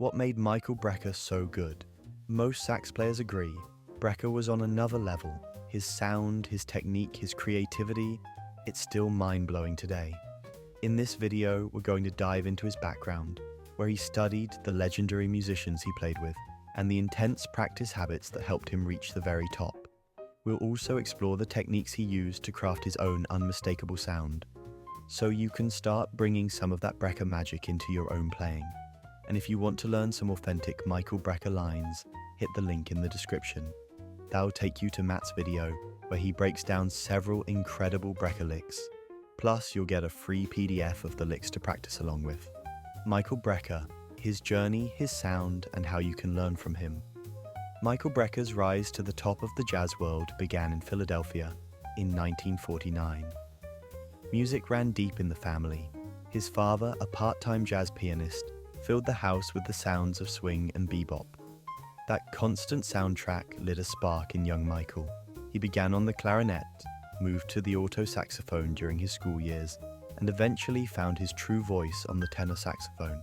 What made Michael Brecker so good? Most sax players agree, Brecker was on another level. His sound, his technique, his creativity, it's still mind-blowing today. In this video, we're going to dive into his background, where he studied, the legendary musicians he played with, and the intense practice habits that helped him reach the very top. We'll also explore the techniques he used to craft his own unmistakable sound, so you can start bringing some of that Brecker magic into your own playing. And if you want to learn some authentic Michael Brecker lines, hit the link in the description. That'll take you to Matt's video, where he breaks down several incredible Brecker licks. Plus, you'll get a free PDF of the licks to practice along with. Michael Brecker, his journey, his sound, and how you can learn from him. Michael Brecker's rise to the top of the jazz world began in Philadelphia in 1949. Music ran deep in the family. His father, a part-time jazz pianist, filled the house with the sounds of swing and bebop. That constant soundtrack lit a spark in young Michael. He began on the clarinet, moved to the alto saxophone during his school years, and eventually found his true voice on the tenor saxophone.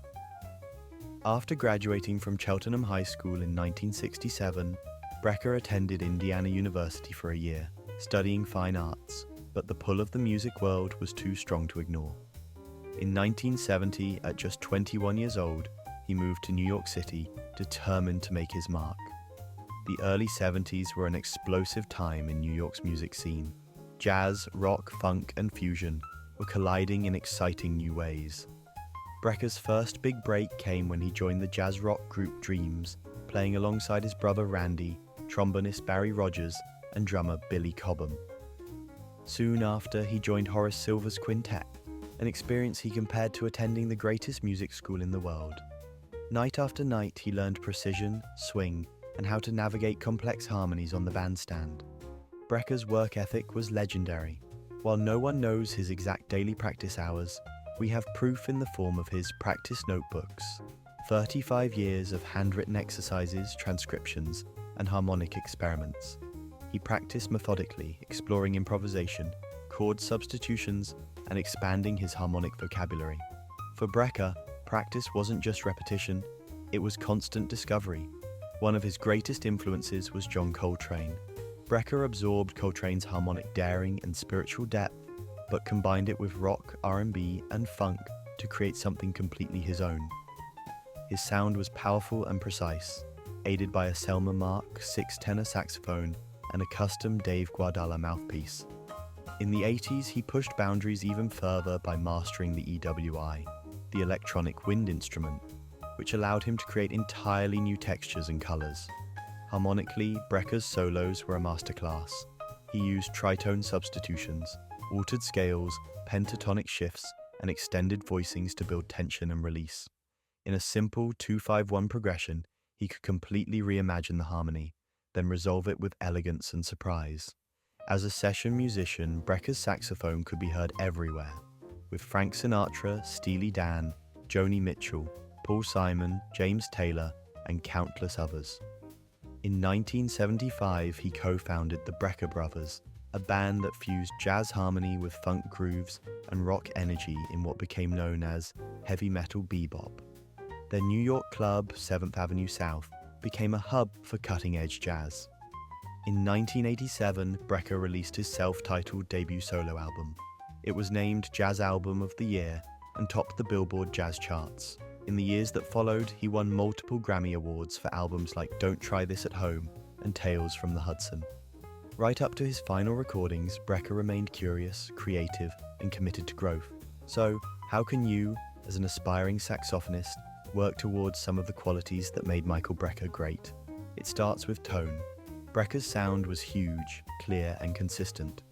After graduating from Cheltenham High School in 1967, Brecker attended Indiana University for a year, studying fine arts, but the pull of the music world was too strong to ignore. In 1970, at just 21 years old, he moved to New York City, determined to make his mark. The early 70s were an explosive time in New York's music scene. Jazz, rock, funk, and fusion were colliding in exciting new ways. Brecker's first big break came when he joined the jazz rock group Dreams, playing alongside his brother Randy, trombonist Barry Rogers, and drummer Billy Cobham. Soon after, he joined Horace Silver's quintet, an experience he compared to attending the greatest music school in the world. Night after night, he learned precision, swing, and how to navigate complex harmonies on the bandstand. Brecker's work ethic was legendary. While no one knows his exact daily practice hours, we have proof in the form of his practice notebooks, 35 years of handwritten exercises, transcriptions, and harmonic experiments. He practiced methodically, exploring improvisation, chord substitutions, and expanding his harmonic vocabulary. For Brecker, practice wasn't just repetition, it was constant discovery. One of his greatest influences was John Coltrane. Brecker absorbed Coltrane's harmonic daring and spiritual depth, but combined it with rock, R&B, and funk to create something completely his own. His sound was powerful and precise, aided by a Selmer Mark 6 tenor saxophone and a custom Dave Guardala mouthpiece. In the 80s, he pushed boundaries even further by mastering the EWI, the electronic wind instrument, which allowed him to create entirely new textures and colors. Harmonically, Brecker's solos were a masterclass. He used tritone substitutions, altered scales, pentatonic shifts, and extended voicings to build tension and release. In a simple 2-5-1 progression, he could completely reimagine the harmony, then resolve it with elegance and surprise. As a session musician, Brecker's saxophone could be heard everywhere, with Frank Sinatra, Steely Dan, Joni Mitchell, Paul Simon, James Taylor, and countless others. In 1975, he co-founded the Brecker Brothers, a band that fused jazz harmony with funk grooves and rock energy in what became known as heavy metal bebop. Their New York club, 7th Avenue South, became a hub for cutting-edge jazz. In 1987, Brecker released his self-titled debut solo album. It was named Jazz Album of the Year and topped the Billboard Jazz charts. In the years that followed, he won multiple Grammy Awards for albums like Don't Try This at Home and Tales from the Hudson. Right up to his final recordings, Brecker remained curious, creative, and committed to growth. So, how can you, as an aspiring saxophonist, work towards some of the qualities that made Michael Brecker great? It starts with tone. Brecker's sound was huge, clear, and consistent.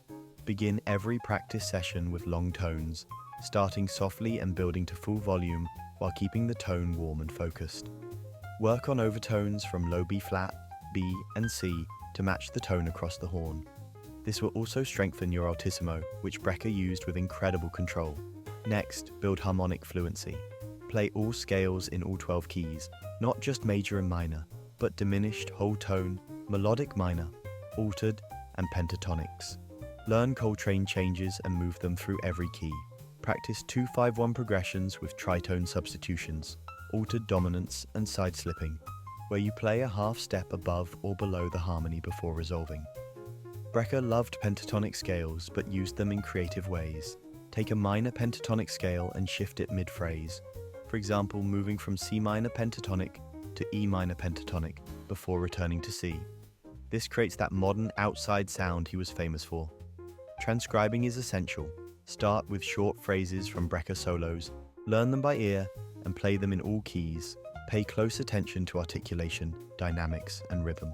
Begin every practice session with long tones, starting softly and building to full volume while keeping the tone warm and focused. Work on overtones from low B flat, B, and C to match the tone across the horn. This will also strengthen your altissimo, which Brecker used with incredible control. Next, build harmonic fluency. Play all scales in all 12 keys, not just major and minor, but diminished, whole tone, melodic minor, altered, and pentatonics. Learn Coltrane changes and move them through every key. Practice 2-5-1 progressions with tritone substitutions, altered dominance, and side-slipping, where you play a half step above or below the harmony before resolving. Brecker loved pentatonic scales but used them in creative ways. Take a minor pentatonic scale and shift it mid-phrase, for example, moving from C minor pentatonic to E minor pentatonic before returning to C. This creates that modern outside sound he was famous for. Transcribing is essential. Start with short phrases from Brecker solos, learn them by ear, and play them in all keys. Pay close attention to articulation, dynamics, and rhythm.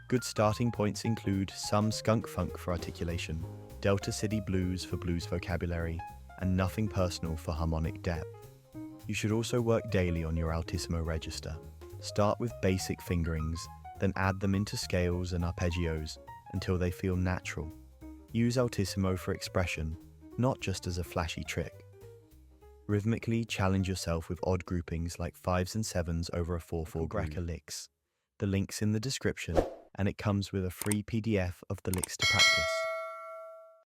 Good starting points include some skunk funk for articulation, Delta City blues for blues vocabulary, and nothing personal for harmonic depth. You should also work daily on your altissimo register. Start with basic fingerings, then add them into scales and arpeggios until they feel natural. Use altissimo for expression, not just as a flashy trick. Rhythmically challenge yourself with odd groupings like 5s and 7s over a 4/4 Brecker licks. The link's in the description, and it comes with a free PDF of the licks to practice.